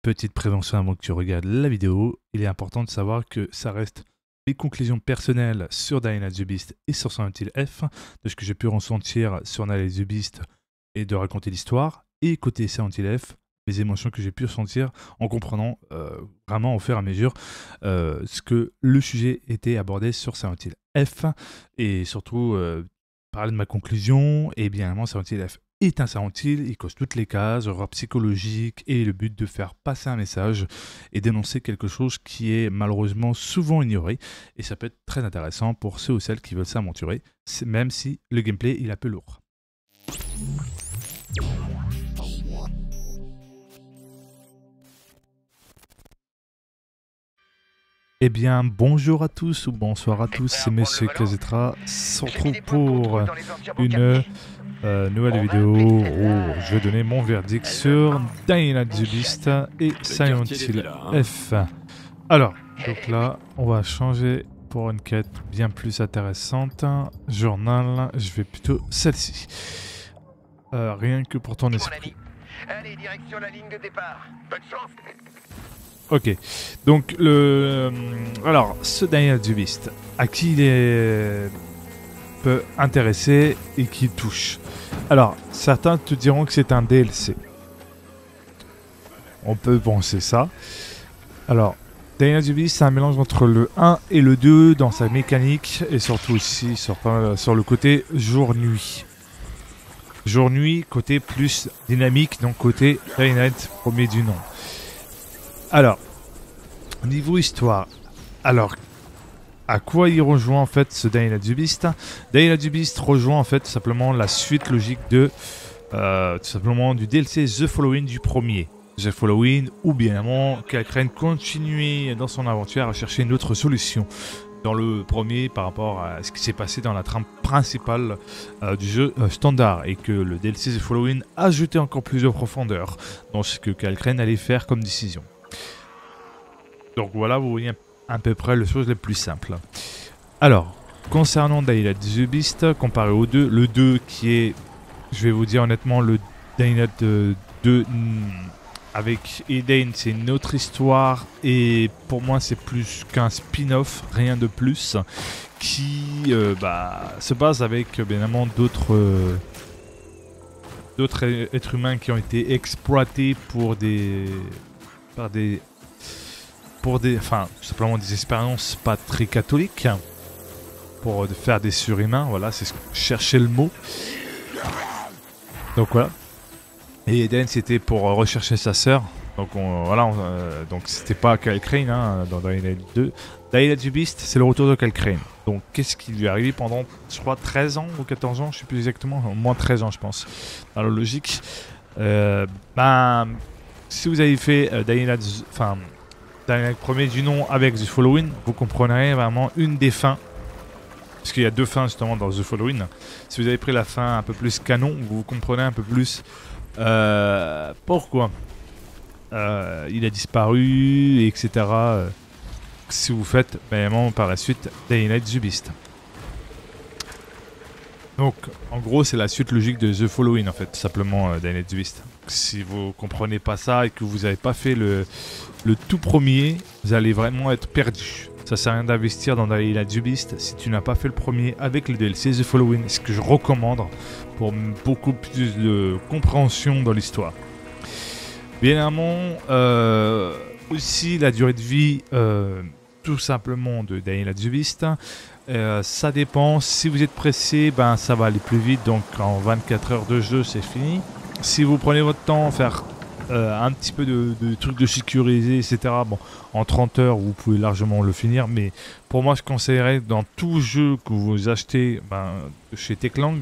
Petite prévention avant que tu regardes la vidéo, il est important de savoir que ça reste les conclusions personnelles sur Dying Light the Beast et sur Silent Hill F, de ce que j'ai pu ressentir sur Dying Light the Beast et de raconter l'histoire, et côté Silent Hill F, les émotions que j'ai pu ressentir en comprenant vraiment au fur et à mesure ce que le sujet était abordé sur Silent Hill F, et surtout parler de ma conclusion, et bien évidemment Silent Hill F est un Silent Hill, il coche toutes les cases, horreur psychologique, et le but de faire passer un message et dénoncer quelque chose qui est malheureusement souvent ignoré, et ça peut être très intéressant pour ceux ou celles qui veulent s'aventurer, même si le gameplay il est un peu lourd. Eh bien, bonjour à tous ou bonsoir à tous, c'est Monsieur Kazetra, se retrouve pour une nouvelle vidéo où je vais donner mon verdict sur Dying Light the Beast et Silent Hill F. Alors, donc là, on va changer pour une quête bien plus intéressante. Journal, je vais plutôt celle-ci. Rien que pour ton esprit. Allez, direction la ligne de départ. Bonne chance. Ok, donc alors ce Dying Light the Beast, à qui il peut intéresser et qui touche. Alors, certains te diront que c'est un DLC. On peut penser ça. Alors, Dying Light the Beast, c'est un mélange entre le 1 et le 2 dans sa mécanique et surtout aussi sur le côté jour-nuit. Jour-nuit, côté plus dynamique, donc côté Dying Light premier du nom. Alors, niveau histoire, alors, à quoi il rejoint en fait ce Dying Light the Beast? Dying Light the Beast rejoint en fait tout simplement la suite logique de, tout simplement du DLC The Following du premier. The Following, ou bien évidemment, Kalkren continuer dans son aventure à chercher une autre solution dans le premier par rapport à ce qui s'est passé dans la trame principale du jeu standard, et que le DLC The Following ajoutait encore plus de profondeur dans ce que Kalkren allait faire comme décision. Donc voilà, vous voyez à peu près les choses les plus simples. Alors, concernant Dying Light the Beast, comparé au 2, le 2 qui est, je vais vous dire honnêtement, le Dying Light 2 avec Eden, c'est une autre histoire, et pour moi c'est plus qu'un spin-off, rien de plus, qui se base avec bien évidemment d'autres êtres humains qui ont été exploités pour enfin, tout simplement des expériences pas très catholiques, pour faire des surhumains, voilà, c'est ce que je cherchais le mot. Donc voilà. Et Eden, c'était pour rechercher sa sœur. Donc voilà, donc c'était pas Kalkren hein, dans Dying Light 2. Dying Light the Beast, c'est le retour de Kalkren. Donc qu'est-ce qui lui est arrivé pendant, je crois, 13 ans ou 14 ans, je sais plus exactement, au moins 13 ans je pense, dans la logique. Si vous avez fait Dying Light, enfin, Dying Light premier du nom avec The Following, vous comprendrez vraiment une des fins. Parce qu'il y a deux fins justement dans The Following. Si vous avez pris la fin un peu plus canon, vous comprenez un peu plus pourquoi il a disparu, etc. Si vous faites vraiment par la suite Dying Light the Beast. Donc en gros c'est la suite logique de The Following en fait, tout simplement Dying Light the Beast. Si vous comprenez pas ça et que vous n'avez pas fait le tout premier, vous allez vraiment être perdu. Ça sert à rien d'investir dans Dying Light the Beast si tu n'as pas fait le premier avec le DLC The Following, ce que je recommande pour beaucoup plus de compréhension dans l'histoire. Bien évidemment, aussi la durée de vie tout simplement de Dying Light the Beast, ça dépend. Si vous êtes pressé, ben ça va aller plus vite, donc en 24 heures de jeu c'est fini. Si vous prenez votre temps, faire un petit peu de trucs de sécuriser, etc. Bon, en 30 heures, vous pouvez largement le finir. Mais pour moi, je conseillerais dans tout jeu que vous achetez chez Techlang,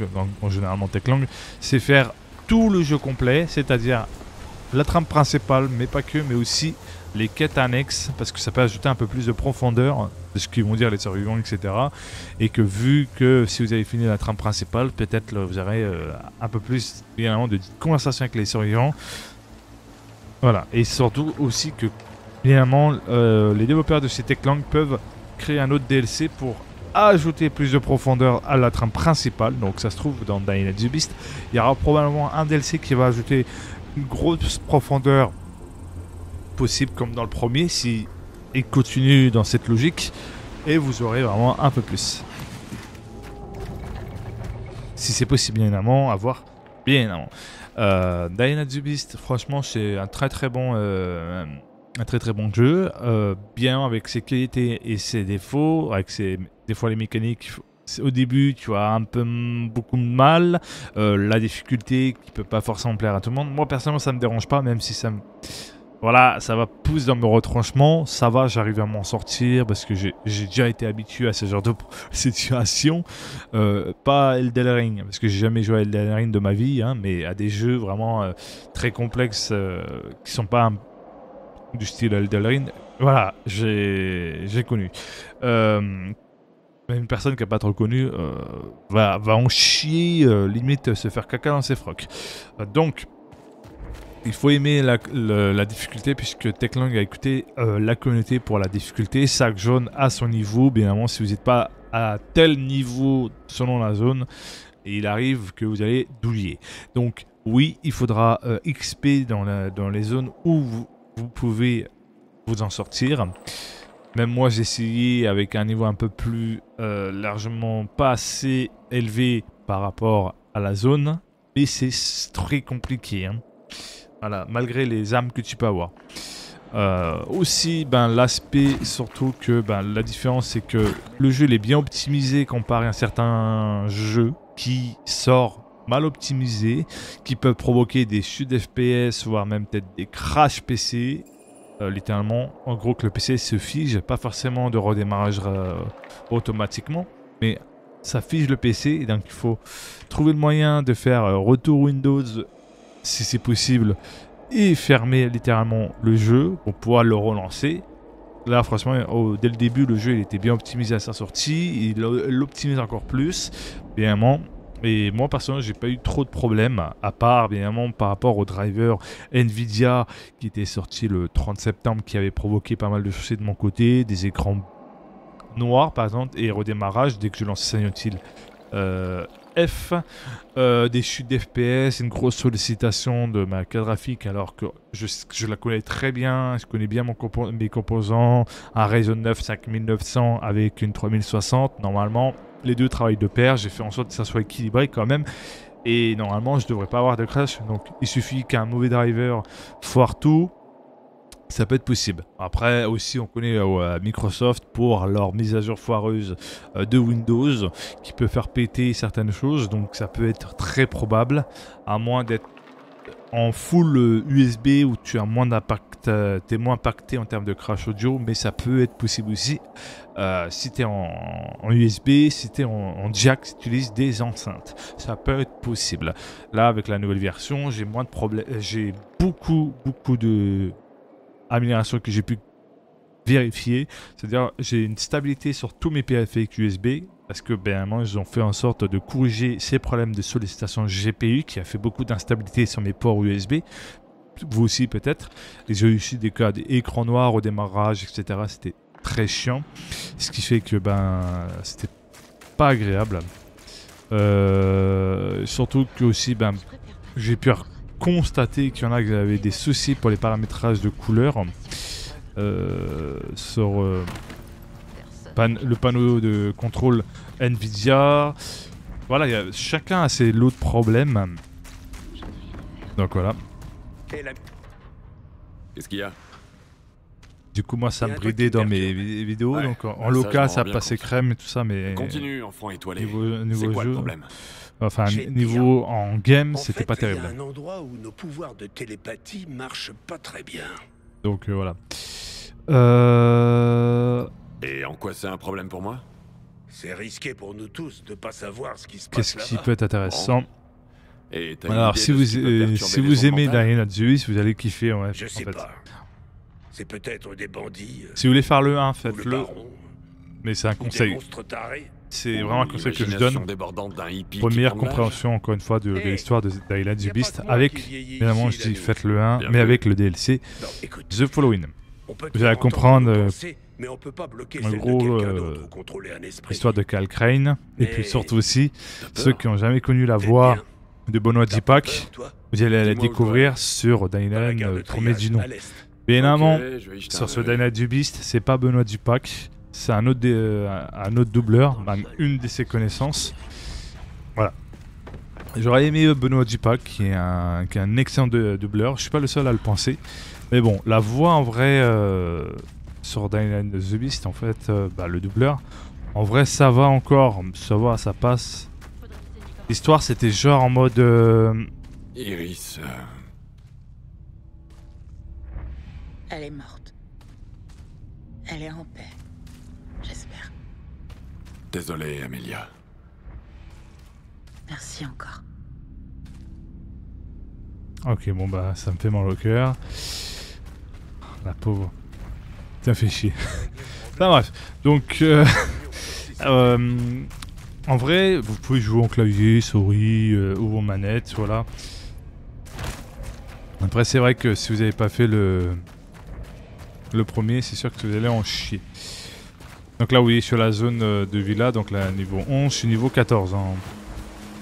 généralement Techlang, c'est faire tout le jeu complet, c'est-à-dire la trame principale, mais pas que, mais aussi les quêtes annexes, parce que ça peut ajouter un peu plus de profondeur de ce qu'ils vont dire les survivants, etc. Et que vu que si vous avez fini la trame principale, peut-être vous aurez un peu plus bien de conversation avec les survivants. Voilà, et surtout aussi que, évidemment, les développeurs de ces Techlang peuvent créer un autre DLC pour ajouter plus de profondeur à la trame principale. Donc ça se trouve dans Dying Light the Beast. Il y aura probablement un DLC qui va ajouter une grosse profondeur possible comme dans le premier si il continue dans cette logique et vous aurez vraiment un peu plus. Si c'est possible bien évidemment, à voir bien évidemment. Dying Light the Beast, franchement c'est un très bon jeu, bien avec ses qualités et ses défauts, avec des fois les mécaniques. Au début, tu as un peu beaucoup de mal, la difficulté qui peut pas forcément plaire à tout le monde. Moi personnellement ça me dérange pas, même si ça me... Voilà, ça va pousser dans mes retranchements, ça va, j'arrive à m'en sortir parce que j'ai déjà été habitué à ce genre de situation. Pas Elden Ring, parce que j'ai jamais joué à Elden Ring de ma vie, hein, mais à des jeux vraiment très complexes qui sont pas du style Elden Ring. Voilà, j'ai connu. Même une personne qui n'a pas trop connu va en chier, limite se faire caca dans ses frocs. Donc... il faut aimer la difficulté puisque Techlang a écouté la communauté pour la difficulté. Chaque zone a son niveau. Bien évidemment, si vous n'êtes pas à tel niveau selon la zone, il arrive que vous allez douiller. Donc oui, il faudra XP dans les zones où vous pouvez vous en sortir. Même moi, j'ai essayé avec un niveau un peu plus largement pas assez élevé par rapport à la zone. Mais c'est très compliqué, hein. Voilà, malgré les armes que tu peux avoir. Aussi, l'aspect, surtout que la différence, c'est que le jeu il est bien optimisé comparé à certains jeux qui sortent mal optimisés, qui peuvent provoquer des chutes FPS, voire même peut-être des crash PC. Littéralement, en gros que le PC se fige, pas forcément de redémarrage automatiquement, mais ça fige le PC, et donc il faut trouver le moyen de faire retour Windows si c'est possible, et fermer littéralement le jeu pour pouvoir le relancer. Là, franchement, dès le début, le jeu il était bien optimisé à sa sortie, il l'optimise encore plus, bien évidemment. Et moi, personnellement, j'ai pas eu trop de problèmes, à part, bien évidemment, par rapport au driver Nvidia qui était sorti le 30 septembre, qui avait provoqué pas mal de soucis de mon côté, des écrans noirs, par exemple, et redémarrage dès que je lançais Silent Hill F, des chutes d'FPS, une grosse sollicitation de ma carte graphique alors que je la connais très bien, je connais bien mes composants, un Ryzen 9 5900 avec une 3060, normalement les deux travaillent de pair, j'ai fait en sorte que ça soit équilibré quand même et normalement je devrais pas avoir de crash, donc il suffit qu'un mauvais driver foire tout. Ça peut être possible. Après aussi on connaît Microsoft pour leur mise à jour foireuse de Windows qui peut faire péter certaines choses, donc ça peut être très probable, à moins d'être en full USB où tu as moins d'impact, t'es moins impacté en termes de crash audio, mais ça peut être possible aussi si tu es en USB, si tu es en jack, si tu utilises des enceintes, ça peut être possible. Là avec la nouvelle version j'ai moins de problèmes, j'ai beaucoup de amélioration que j'ai pu vérifier, c'est-à-dire j'ai une stabilité sur tous mes périphériques USB parce que ils ont fait en sorte de corriger ces problèmes de sollicitation GPU qui a fait beaucoup d'instabilité sur mes ports USB, vous aussi peut-être, et j'ai eu aussi des cas d'écran noir au démarrage, etc. C'était très chiant, ce qui fait que c'était pas agréable, surtout que aussi j'ai pu constater qu'il y en a qui avaient des soucis pour les paramétrages de couleurs sur le panneau de contrôle Nvidia. Voilà, chacun a ses lots de problèmes. Donc voilà. Qu'est-ce qu'il y a? Du coup, moi, ça me bridait dans mes vidéos. Ouais, donc en local, ça passait crème et tout ça, mais continue, enfant étoilé. Niveau quoi jeu, le problème? enfin, niveau en game, c'était pas terrible. Il y a un endroit où nos pouvoirs de télépathie marchent pas très bien. Donc voilà. Et en quoi c'est un problème pour moi? C'est risqué pour nous tous de pas savoir ce qui se passe Qu'est-ce qui là-bas. peut être intéressant? Bon. Et alors, si vous aimez Dying Light 2, vous allez kiffer. Ouais, Je sais pas. C'est peut-être des bandits. Si vous voulez faire le 1, ou faites-le. le baron, Mais c'est un ou des conseil. monstres tarés. C'est vraiment un conseil que je donne. Pour une meilleure compréhension, encore une fois, de l'histoire de Dying Light the Beast. Avec, évidemment, je dis faites le 1, mais avec le DLC Non, écoute, The Following. on peut Vous allez entendre comprendre, nos pensées, mais on peut pas bloquer en celle gros, de quelqu'un d'autre ou contrôler un esprit. L'histoire de Cal Crane. Et puis Mais surtout aussi, peur ceux qui n'ont jamais connu la T'es voix bien. de Benoît T'as pas Dipak, peur, toi vous allez la Dis-moi où découvrir sur Dying Dans la Light, gare de le premier triage, du nom. à l'est. Bien évidemment, je vais y jeter sur un ce œil. Dynamite du Beast, c'est pas Benoît Dupac, c'est un autre doubleur, même une de ses connaissances. Voilà. J'aurais aimé Benoît Dupac, qui est un excellent doubleur. Je suis pas le seul à le penser. Mais bon, la voix en vrai sur Dynamite the Beast, en fait, le doubleur, en vrai ça va encore, ça va, ça passe. L'histoire c'était genre en mode... Iris, Elle est morte. Elle est en paix. J'espère. désolé, Amelia. Merci encore. Ok, bon bah ça me fait mal au cœur. La pauvre. Ça fait chier. Enfin bref. Donc, en vrai, vous pouvez jouer en clavier, souris ou vos manettes, voilà. Après, c'est vrai que si vous n'avez pas fait le premier, c'est sûr que vous allez en chier. Donc là, vous voyez sur la zone de villa, donc là, niveau 11, je suis niveau 14. Hein.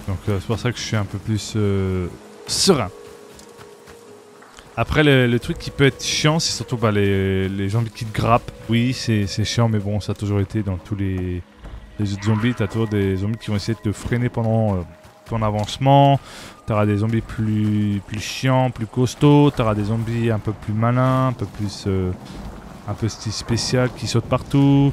Donc c'est pour ça que je suis un peu plus serein. Après, le truc qui peut être chiant, c'est surtout les zombies qui te grappent. Oui, c'est chiant, mais bon, ça a toujours été dans tous les autres zombies. T'as toujours des zombies qui vont essayer de te freiner pendant ton avancement. T'auras des zombies plus chiants, plus costauds. T'auras des zombies un peu plus malins, un peu plus un peu style spécial qui sautent partout.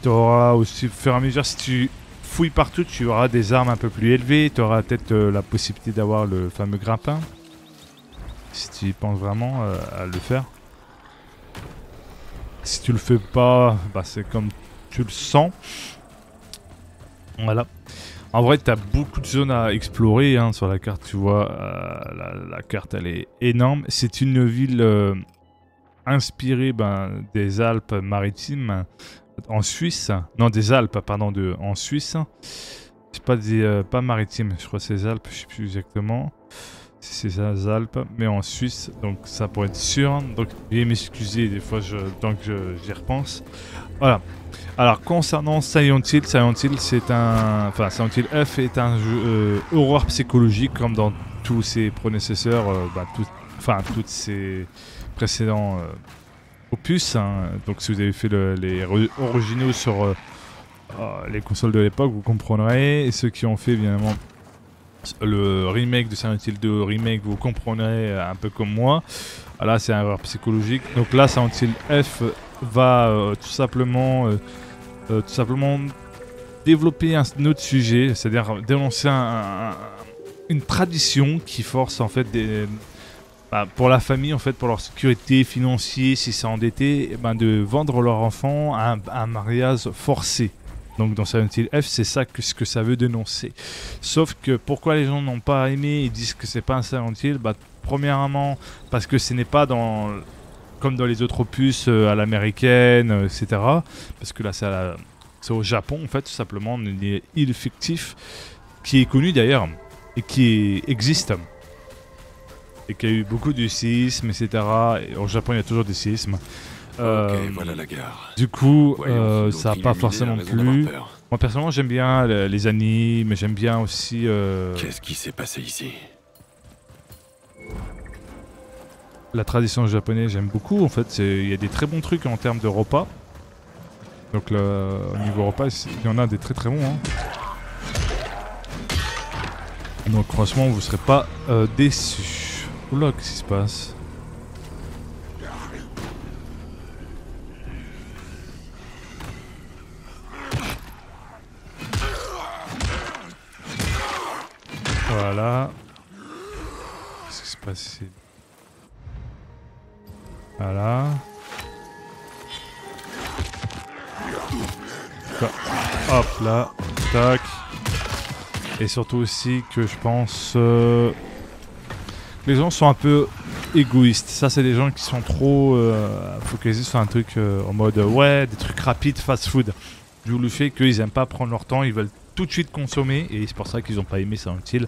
T'auras aussi, au fur et à mesure, si tu fouilles partout, tu auras des armes un peu plus élevées. T'auras peut-être la possibilité d'avoir le fameux grappin. Si tu y penses vraiment à le faire. Si tu le fais pas, c'est comme tu le sens. Voilà. En vrai, tu as beaucoup de zones à explorer hein, sur la carte. Tu vois, la carte, elle est énorme. C'est une ville inspirée des Alpes-Maritimes en Suisse. Non, des Alpes, pardon, en Suisse. C'est pas maritime, je crois que c'est les Alpes, je sais plus exactement. C'est les Alpes, mais en Suisse, donc ça pourrait être sûr. Donc, veuillez m'excuser des fois tant que j'y repense. Voilà. Alors, concernant Silent Hill, Silent Hill F est un jeu horreur psychologique, comme dans tous ses prédécesseurs, toutes ses précédents opus. Hein. Donc, si vous avez fait les originaux sur les consoles de l'époque, vous comprendrez. Et ceux qui ont fait, évidemment, le remake de Silent Hill 2 remake, vous comprendrez un peu comme moi. Là, c'est un horreur psychologique. Donc là, Silent Hill F va tout simplement développer un autre sujet, c'est-à-dire dénoncer une tradition qui force en fait pour la famille, en fait, pour leur sécurité financière, si c'est endetté, de vendre leur enfant à un mariage forcé. Donc dans Silent Hill F, c'est ça ce que ça veut dénoncer. Sauf que pourquoi les gens n'ont pas aimé et disent que c'est pas un Silent Hill, premièrement parce que ce n'est pas comme dans les autres opus à l'américaine, etc. Parce que là c'est au Japon en fait, tout simplement, une île fictive qui est connue d'ailleurs et qui existe. Et qui a eu beaucoup de séismes, etc. Et au Japon il y a toujours des séismes. Ok, voilà la gare. Du coup, Voyons si ça n'a l'autre pas illuminé forcément a raison d'avoir plu. peur. Moi personnellement j'aime bien les animes, mais j'aime bien aussi... Qu'est-ce qui s'est passé ici? La tradition japonaise, j'aime beaucoup. En fait, il y a des très bons trucs en termes de repas. Donc au niveau repas, il y en a des très très bons. Hein. Donc franchement, vous ne serez pas déçus. Oula, qu'est-ce qui se passe? Voilà. Qu'est-ce qui se passe ici? Voilà. Hop là. Tac. Et surtout aussi que je pense... les gens sont un peu égoïstes. Ça, c'est des gens qui sont trop focalisés sur un truc en mode ouais, des trucs rapides, fast food. D'où le fait qu'ils n'aiment pas prendre leur temps, ils veulent tout de suite consommer. Et c'est pour ça qu'ils n'ont pas aimé Silent Hill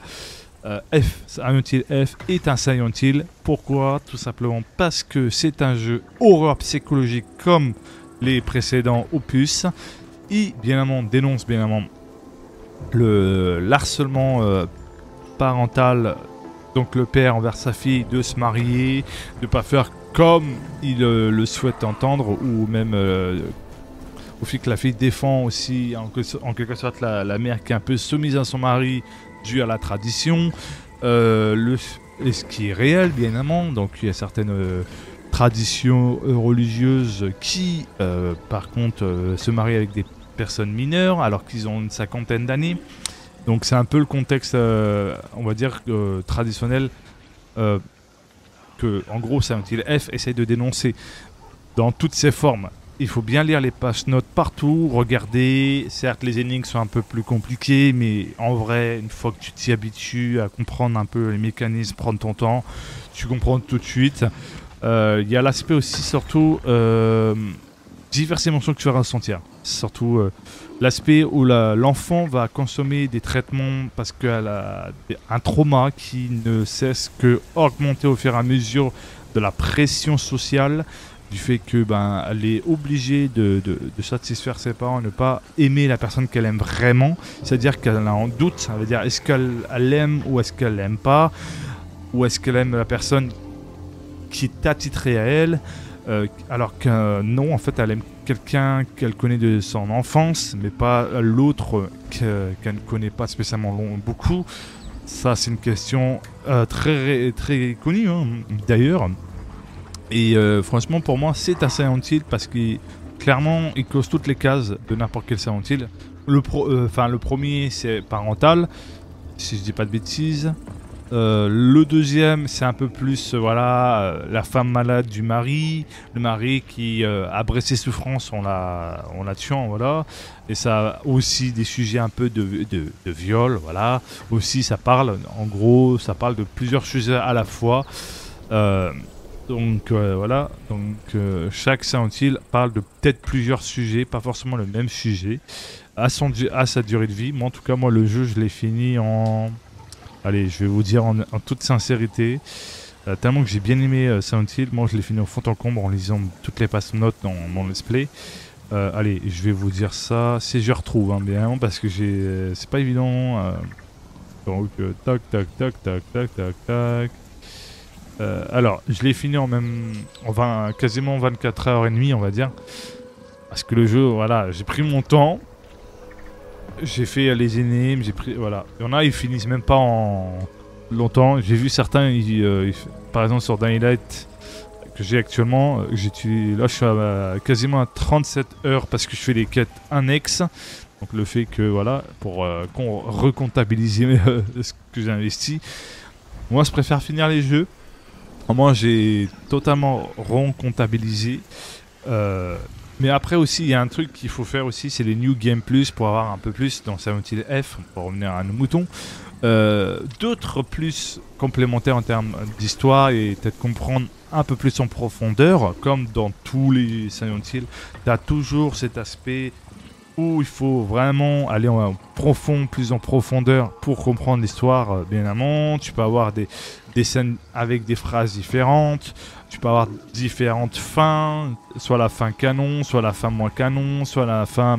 Silent Hill F est un Silent Hill. Pourquoi? Tout simplement parce que c'est un jeu horreur psychologique comme les précédents opus. Il bien évidemment dénonce bien évidemment le harcèlement parental, donc le père envers sa fille, de se marier, de pas faire comme il le souhaite entendre, ou même au fait que la fille défend aussi en quelque sorte la mère qui est un peu soumise à son mari dû à la tradition, et ce qui est réel bien évidemment. Donc il y a certaines traditions religieuses qui par contre se marient avec des personnes mineures alors qu'ils ont une cinquantaine d'années. Donc c'est un peu le contexte on va dire traditionnel que en gros Silent Hill F essaye de dénoncer dans toutes ses formes. Il faut bien lire les pages notes partout, regarder. Certes, les énigmes sont un peu plus compliquées, mais en vrai, une fois que tu t'y habitues à comprendre un peu les mécanismes, prendre ton temps, tu comprends tout de suite. Il y a l'aspect aussi, surtout, diverses émotions que tu vas ressentir. Surtout l'aspect où l'enfant va consommer des traitements parce qu'elle a un trauma qui ne cesse que augmenter au fur et à mesure de la pression sociale, du fait que elle est obligée de satisfaire ses parents, ne pas aimer la personne qu'elle aime vraiment, c'est-à-dire qu'elle a un doute, ça veut dire est-ce qu'elle aime ou est-ce qu'elle l'aime pas, ou est-ce qu'elle aime la personne qui est attitrée à elle, alors que non, en fait elle aime quelqu'un qu'elle connaît de son enfance, mais pas l'autre qu'elle ne connaît pas spécialement beaucoup. Ça c'est une question très, très connue d'ailleurs. Et franchement, pour moi, c'est un Silent Hill parce que clairement, il close toutes les cases de n'importe quel Silent Hill. Le premier, c'est parental, si je dis pas de bêtises. Le deuxième, c'est un peu plus la femme malade du mari, le mari qui après ses souffrances, on la tuant, voilà. Et ça a aussi des sujets un peu de viol, voilà. Aussi, ça parle de plusieurs sujets à la fois. Donc voilà, chaque Silent Hill parle de peut-être plusieurs sujets, pas forcément le même sujet, à sa durée de vie. Moi en tout cas, le jeu je l'ai fini en... Allez, je vais vous dire en toute sincérité, tellement que j'ai bien aimé Silent Hill, moi je l'ai fini au fond en comble en lisant toutes les pages notes dans mon let's play. Allez, je vais vous dire ça, si je retrouve bien, parce que c'est pas évident. Donc tac. Alors, je l'ai fini quasiment 24h30, on va dire. Parce que le jeu, j'ai pris mon temps. J'ai fait les énigmes, Il y en a, ils finissent même pas en longtemps. J'ai vu certains, par exemple sur Dying Light, que j'ai actuellement, là je suis quasiment à 37 heures parce que je fais les quêtes annexes. Donc le fait que, pour recomptabiliser ce que j'ai investi. Moi, je préfère finir les jeux. Moi, j'ai totalement recomptabilisé. Mais après aussi, il y a un truc qu'il faut faire aussi, c'est les New Game Plus pour avoir un peu plus dans Silent Hill F, pour revenir à nos moutons. D'autres plus complémentaires en termes d'histoire et peut-être comprendre un peu plus en profondeur, comme dans tous les Silent Hill. Tu as toujours cet aspect où il faut vraiment aller plus en profondeur pour comprendre l'histoire bien évidemment. Tu peux avoir des scènes avec des phrases différentes, tu peux avoir différentes fins, soit la fin canon, soit la fin moins canon, soit la fin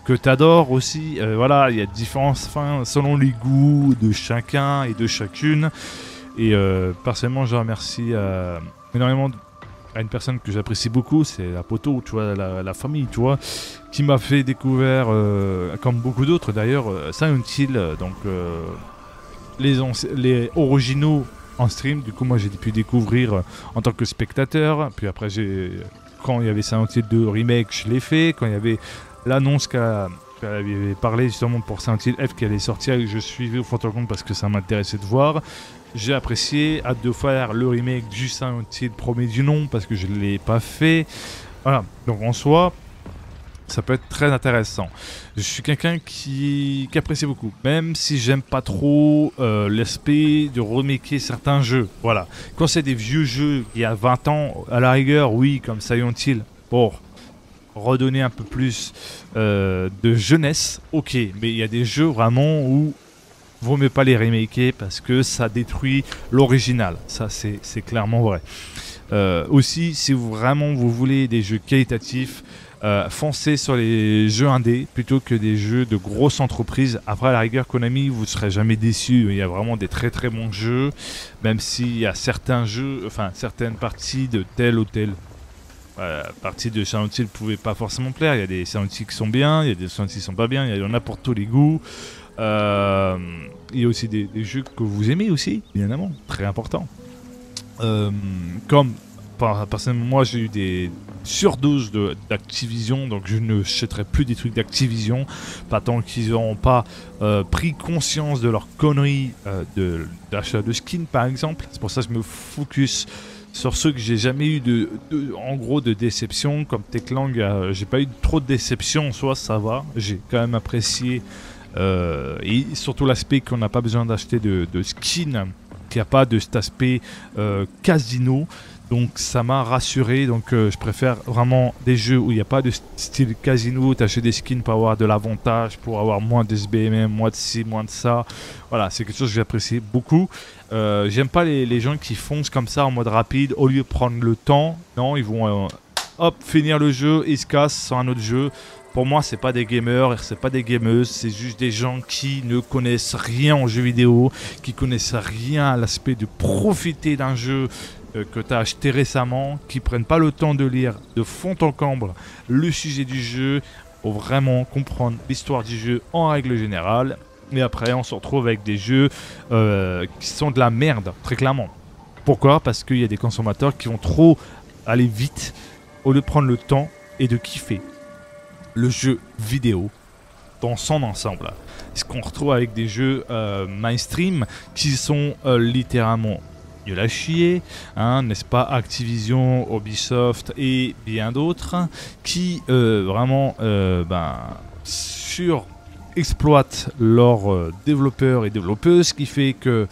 que tu adores aussi. Il y a différentes fins selon les goûts de chacun et de chacune. Et personnellement, je remercie énormément à une personne que j'apprécie beaucoup, c'est la poteau, tu vois, la famille, tu vois, qui m'a fait découvrir, comme beaucoup d'autres d'ailleurs, Silent Hill, les originaux en stream. Du coup, moi j'ai pu découvrir en tant que spectateur. Puis après, quand il y avait Silent Hill 2 Remake, je l'ai fait. Quand il y avait l'annonce qu'elle avait parlé justement pour Silent Hill F qui allait sortir, je suivais au fond de compte parce que ça m'intéressait de voir. J'ai apprécié, hâte de faire le remake du Silent Hill premier du nom parce que je ne l'ai pas fait. Voilà, donc en soi, ça peut être très intéressant. Je suis quelqu'un qui apprécie beaucoup, même si j'aime pas trop l'aspect de remaker certains jeux. Voilà, quand c'est des vieux jeux il y a 20 ans, à la rigueur, oui, comme Silent Hill, pour redonner un peu plus de jeunesse, ok, mais il y a des jeux vraiment où vaut mieux pas les remaker parce que ça détruit l'original. Ça, c'est clairement vrai. Aussi, si vous voulez des jeux qualitatifs, foncez sur les jeux indés plutôt que des jeux de grosses entreprises. Après, à la rigueur, Konami, vous ne serez jamais déçus. Il y a vraiment des très très bons jeux, même s'il y a certains jeux, enfin certaines parties de telle ou telle partie de Silent Hill ne pouvait pas forcément plaire. Il y a des Silent Hill qui sont bien, il y a des Silent Hill qui sont pas bien, il y en a pour tous les goûts. Il y a aussi des jeux que vous aimez aussi, évidemment, très important. Comme personnellement, moi j'ai eu des surdoses d'Activision, donc je ne achèterai plus des trucs d'Activision, pas tant qu'ils n'auront pas pris conscience de leur connerie d'achat de skins par exemple. C'est pour ça que je me focus sur ceux que j'ai jamais eu en gros de déception, comme Techlang. J'ai pas eu trop de déception, soit ça va, j'ai quand même apprécié, et surtout l'aspect qu'on n'a pas besoin d'acheter de skin, qu'il n'y a pas de cet aspect casino. Donc ça m'a rassuré, donc je préfère vraiment des jeux où il n'y a pas de style casino, t'achètes des skins pour avoir de l'avantage, pour avoir moins de SBMM, moins de ci, moins de ça. Voilà, c'est quelque chose que j'apprécie beaucoup. J'aime pas les gens qui foncent comme ça en mode rapide, au lieu de prendre le temps. Non, ils vont hop, finir le jeu, ils se cassent sur un autre jeu. Pour moi, c'est pas des gamers, c'est pas des gameuses, c'est juste des gens qui ne connaissent rien en jeu vidéo, qui connaissent rien à l'aspect de profiter d'un jeu que tu as acheté récemment, qui prennent pas le temps de lire de fond en comble le sujet du jeu pour vraiment comprendre l'histoire du jeu en règle générale. Et après, on se retrouve avec des jeux qui sont de la merde, très clairement. Pourquoi? Parce qu'il y a des consommateurs qui vont trop aller vite au lieu de prendre le temps et de kiffer le jeu vidéo dans son ensemble. Ce qu'on retrouve avec des jeux mainstream qui sont littéralement nul à chier, hein, n'est-ce pas, Activision, Ubisoft et bien d'autres qui vraiment surexploitent leurs développeurs et développeuses, ce qui fait que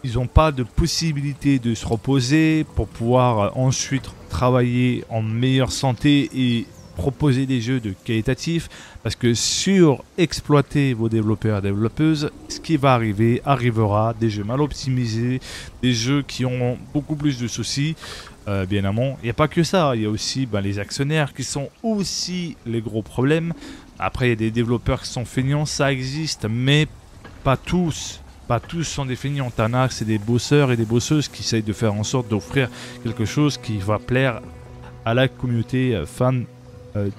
ils n'ont pas de possibilité de se reposer pour pouvoir ensuite travailler en meilleure santé et proposer des jeux de qualitatifs, parce que surexploiter vos développeurs et développeuses, ce qui va arrivera, des jeux mal optimisés, des jeux qui ont beaucoup plus de soucis, bien amont. Il n'y a pas que ça, il y a aussi les actionnaires qui sont aussi les gros problèmes. Après, il y a des développeurs qui sont feignants, ça existe, mais pas tous. Pas tous sont des feignants. T'en as, c'est des bosseurs et des bosseuses qui essayent de faire en sorte d'offrir quelque chose qui va plaire à la communauté fan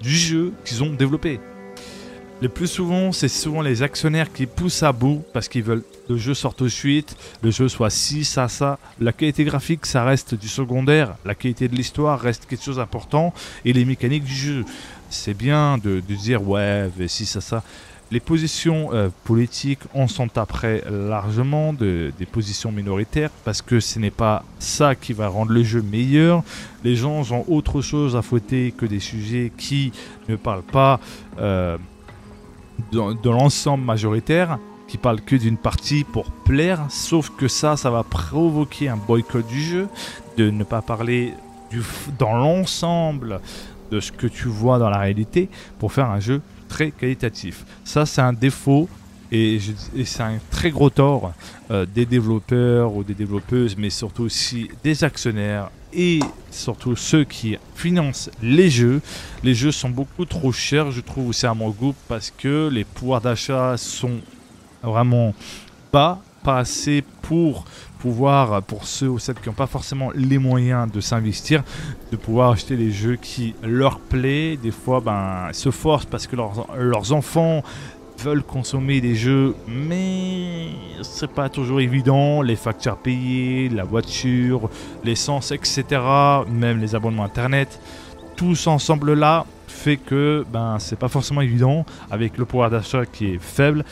du jeu qu'ils ont développé. Le plus souvent, c'est souvent les actionnaires qui poussent à bout parce qu'ils veulent que le jeu sorte tout de suite, le jeu soit ci, ça. La qualité graphique, ça reste du secondaire. La qualité de l'histoire reste quelque chose d'important. Et les mécaniques du jeu. C'est bien de dire ouais, si, ça. Les positions politiques, on s'en taperait largement des positions minoritaires parce que ce n'est pas ça qui va rendre le jeu meilleur. Les gens ont autre chose à fouetter que des sujets qui ne parlent pas de l'ensemble majoritaire, qui parlent que d'une partie pour plaire, sauf que ça va provoquer un boycott du jeu, de ne pas parler dans l'ensemble de ce que tu vois dans la réalité pour faire un jeu très qualitatif. Ça, c'est un défaut et c'est un très gros tort des développeurs ou des développeuses, mais surtout aussi des actionnaires et surtout ceux qui financent les jeux. Les jeux sont beaucoup trop chers, je trouve, aussi à mon goût, parce que les pouvoirs d'achat sont vraiment bas, pas assez pour pouvoir, pour ceux ou celles qui n'ont pas forcément les moyens de s'investir, de pouvoir acheter les jeux qui leur plaît. Des fois, ils se forcent parce que leurs enfants veulent consommer des jeux, mais c'est pas toujours évident. Les factures payées, la voiture, l'essence, etc., même les abonnements internet, tout cet ensemble là fait que c'est pas forcément évident, avec le pouvoir d'achat qui est faible,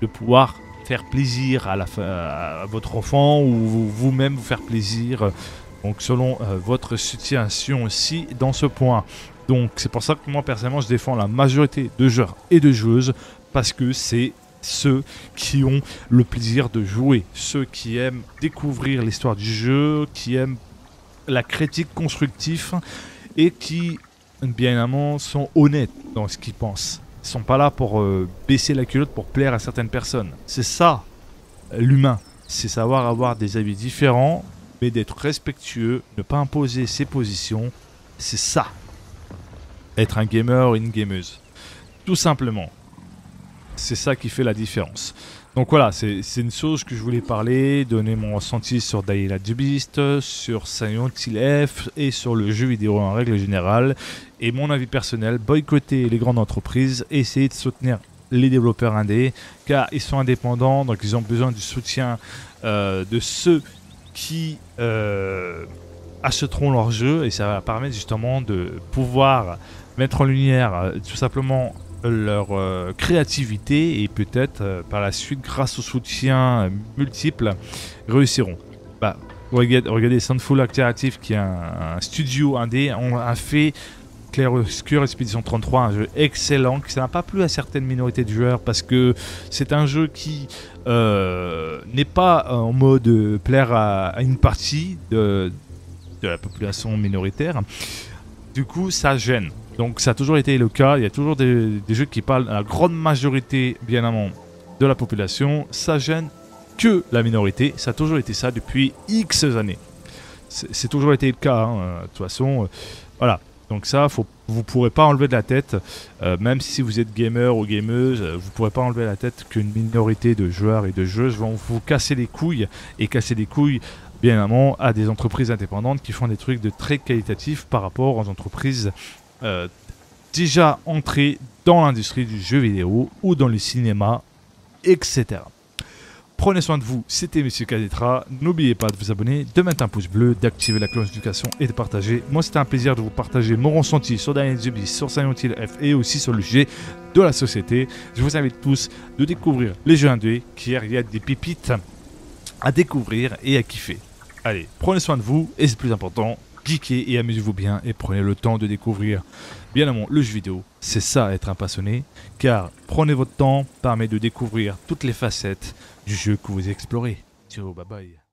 de pouvoir faire plaisir à votre enfant ou vous-même vous faire plaisir, donc selon votre situation aussi dans ce point. Donc c'est pour ça que moi personnellement je défends la majorité de joueurs et de joueuses, parce que c'est ceux qui ont le plaisir de jouer, ceux qui aiment découvrir l'histoire du jeu, qui aiment la critique constructive et qui bien évidemment sont honnêtes dans ce qu'ils pensent. Ils sont pas là pour baisser la culotte pour plaire à certaines personnes. C'est ça, l'humain. C'est savoir avoir des avis différents, mais d'être respectueux, ne pas imposer ses positions. C'est ça. être un gamer ou une gameuse. Tout simplement. C'est ça qui fait la différence. Donc voilà, c'est une chose que je voulais parler, donner mon ressenti sur Dying Light 2 Beast, sur Silent Hill F et sur le jeu vidéo en règle générale. Et mon avis personnel, boycotter les grandes entreprises, essayer de soutenir les développeurs indés, car ils sont indépendants, donc ils ont besoin du soutien de ceux qui achèteront leur jeu, et ça va permettre justement de pouvoir mettre en lumière tout simplement leur créativité, et peut-être par la suite, grâce au soutien multiple, réussiront. Bah, regardez Soundful Interactive, qui est un studio indé, a fait Clair Obscur Expedition 33, un jeu excellent, qui n'a pas plu à certaines minorités de joueurs, parce que c'est un jeu qui n'est pas en mode plaire à une partie de la population minoritaire. Du coup, ça gêne. Donc ça a toujours été le cas, il y a toujours des jeux qui parlent à la grande majorité, bien évidemment, de la population. Ça gêne que la minorité, ça a toujours été ça depuis X années. C'est toujours été le cas, hein. De toute façon, voilà. Donc ça, vous ne pourrez pas enlever de la tête, même si vous êtes gamer ou gameuse, vous ne pourrez pas enlever de la tête qu'une minorité de joueurs et de joueuses vont vous casser les couilles, et casser les couilles, bien évidemment, à des entreprises indépendantes qui font des trucs de très qualitatifs par rapport aux entreprises déjà entrées dans l'industrie du jeu vidéo ou dans le cinéma, etc. Prenez soin de vous, c'était Monsieur Kazetra. N'oubliez pas de vous abonner, de mettre un pouce bleu, d'activer la cloche de notification et de partager. Moi, c'était un plaisir de vous partager mon ressenti sur Dying Light 2 Beast, sur Silent Hill F et aussi sur le sujet de la société. Je vous invite tous de découvrir les jeux indés, car il y a des pépites à découvrir et à kiffer. Allez, prenez soin de vous, et c'est le plus important, geekez et amusez-vous bien, et prenez le temps de découvrir bien évidemment le jeu vidéo. C'est ça être un passionné, car prenez votre temps, permet de découvrir toutes les facettes du jeu que vous explorez. Ciao, bye bye.